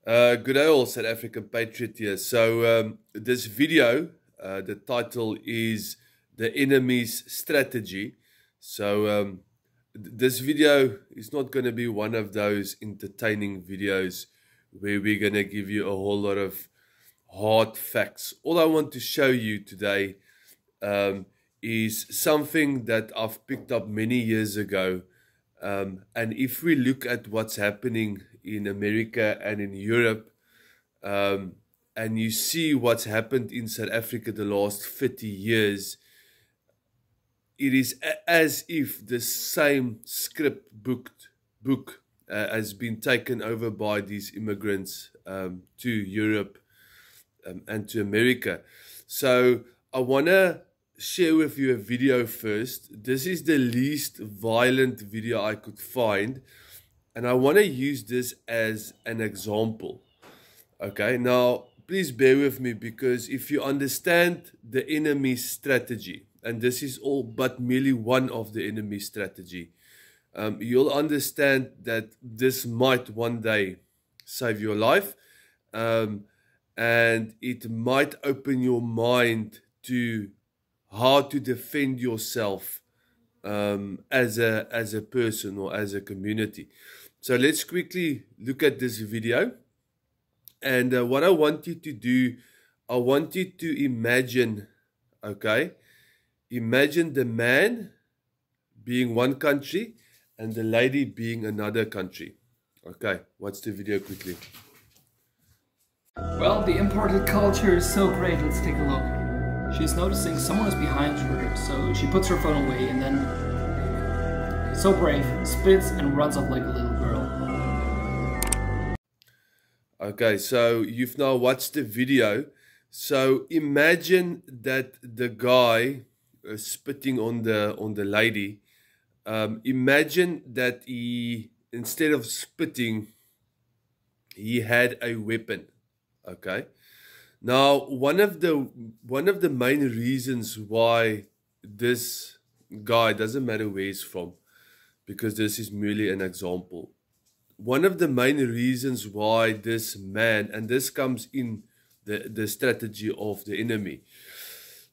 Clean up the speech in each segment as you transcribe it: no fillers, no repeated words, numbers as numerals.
Good day all, South African Patriot here. This video, the title is The Enemy's Strategy. This video is not going to be one of those entertaining videos where we're going to give you a whole lot of hard facts. All I want to show you today is something that I've picked up many years ago. And if we look at what's happening in America and in Europe, and you see what's happened in South Africa the last 50 years, it is as if the same script book has been taken over by these immigrants to Europe and to America. So I want to share with you a video first. This is the least violent video I could find, and I want to use this as an example. Okay, now please bear with me, because if you understand the enemy's strategy, and this is all but merely one of the enemy's strategy, you'll understand that this might one day save your life, and it might open your mind to how to defend yourself as a person or as a community. So let's quickly look at this video. And what I want you to do, I want you to imagine, okay, imagine the man being one country and the lady being another country. Okay, watch the video quickly. Well, the imported culture is so great. Let's take a look. She's noticing someone is behind her, so she puts her phone away and then, so brave, spits and runs off like a little girl. Okay, so you've now watched the video. So imagine that the guy spitting on the lady. Imagine that he, instead of spitting, he had a weapon. Okay. Now, one of the main reasons why this guy, doesn't matter where he's from, because this is merely an example. One of the main reasons why this man, and this comes in the strategy of the enemy,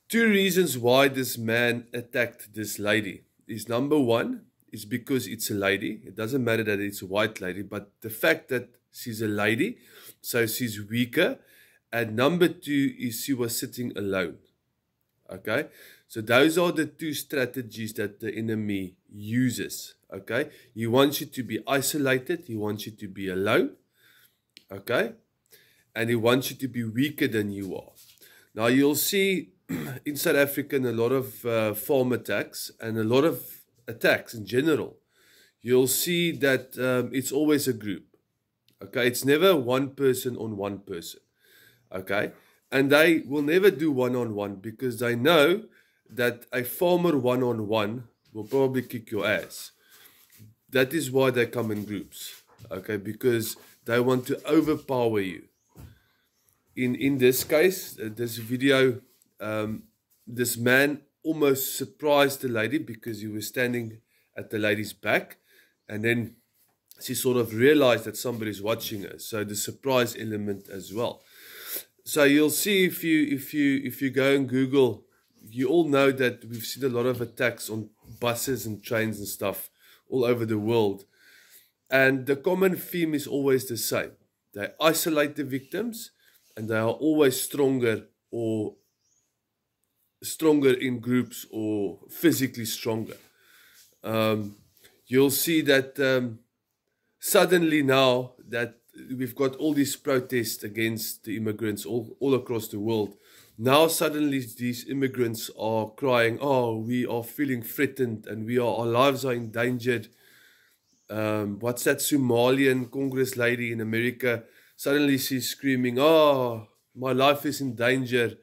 two reasons why this man attacked this lady is, number one, is because it's a lady. It doesn't matter that it's a white lady, but the fact that she's a lady, so she's weaker. And number two is she was sitting alone. Okay, so those are the two strategies that the enemy uses. Okay, he wants you to be isolated, he wants you to be alone. Okay, and he wants you to be weaker than you are. Now you'll see in South Africa a lot of farm attacks and a lot of attacks in general. You'll see that it's always a group. Okay, it's never one person on one person. Okay, and they will never do one-on-one, because they know that a farmer one-on-one will probably kick your ass. That is why they come in groups. Okay, because they want to overpower you. In this case, this video, this man almost surprised the lady because he was standing at the lady's back, and then she sort of realized that somebody's watching her. So the surprise element as well. So you'll see if you go and Google, you all know that we've seen a lot of attacks on buses and trains and stuff all over the world. And the common theme is always the same. They isolate the victims, and they are always stronger in groups, or physically stronger. You'll see that suddenly now that we've got all these protests against the immigrants all across the world. Now suddenly these immigrants are crying, oh, we are feeling threatened and our lives are endangered. What's that Somalian Congress lady in America? Suddenly she's screaming, oh, my life is in danger.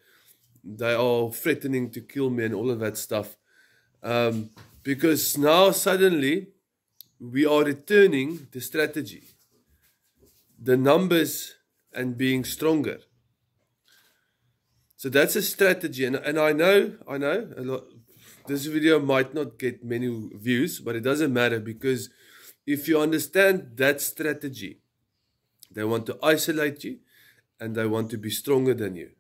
They are threatening to kill me and all of that stuff. Because now suddenly we are returning the strategy. The numbers and being stronger. So that's a strategy, and I know a lot, this video might not get many views, but it doesn't matter, because if you understand that strategy, They want to isolate you, and they want to be stronger than you.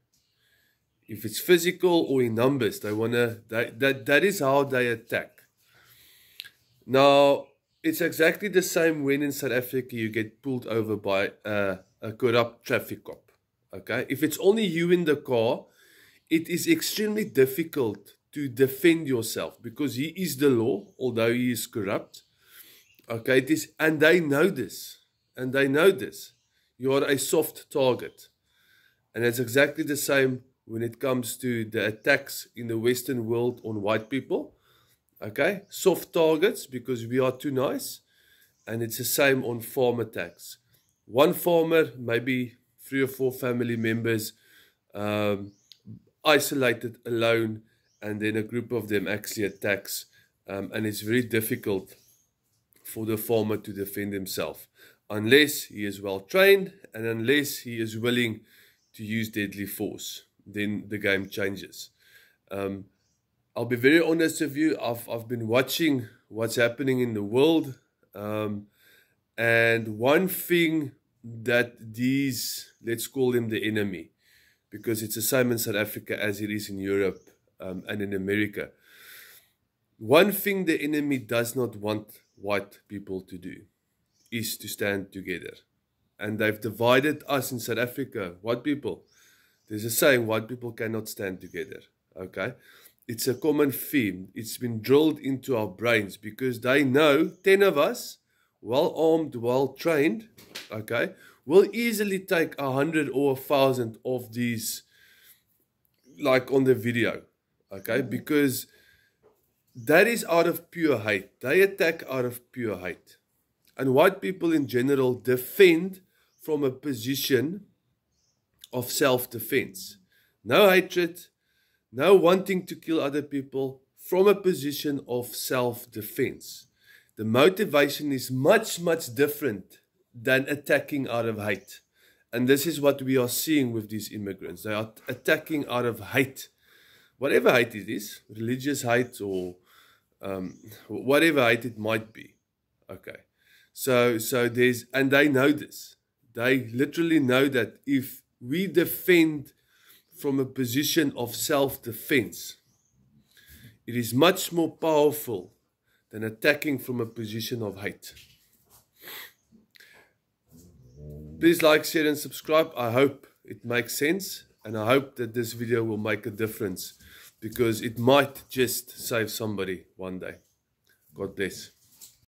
If it's physical or in numbers, that is how they attack. Now, it's exactly the same when in South Africa you get pulled over by a corrupt traffic cop. Okay? If it's only you in the car, it is extremely difficult to defend yourself because he is the law, although he is corrupt. Okay, it is, and they know this. And they know this. You are a soft target. And it's exactly the same when it comes to the attacks in the Western world on white people. Okay, soft targets because we are too nice. And it's the same on farm attacks. One farmer, maybe 3 or 4 family members, isolated, alone, and then a group of them actually attacks. And it's very difficult for the farmer to defend himself unless he is well trained and unless he is willing to use deadly force. Then the game changes. I'll be very honest with you. I've been watching what's happening in the world, and one thing that these, let's call them the enemy, because it's the same in South Africa as it is in Europe and in America. One thing the enemy does not want white people to do is to stand together. And they've divided us in South Africa, white people. There's a saying, white people cannot stand together. Okay? It's a common theme. It's been drilled into our brains because they know 10 of us, well armed, well trained, okay, will easily take 100 or 1,000 of these, like on the video, okay, because that is out of pure hate. They attack out of pure hate. And white people in general defend from a position of self-defense. No hatred, no wanting to kill other people, from a position of self-defense. The motivation is much, much different than attacking out of hate. And this is what we are seeing with these immigrants. They are attacking out of hate. Whatever hate it is, religious hate or whatever hate it might be. Okay. So there's, and they know this. They literally know that if we defend from a position of self-defense, it is much more powerful than attacking from a position of hate. Please like, share and subscribe. I hope it makes sense, and I hope that this video will make a difference because it might just save somebody one day. God bless.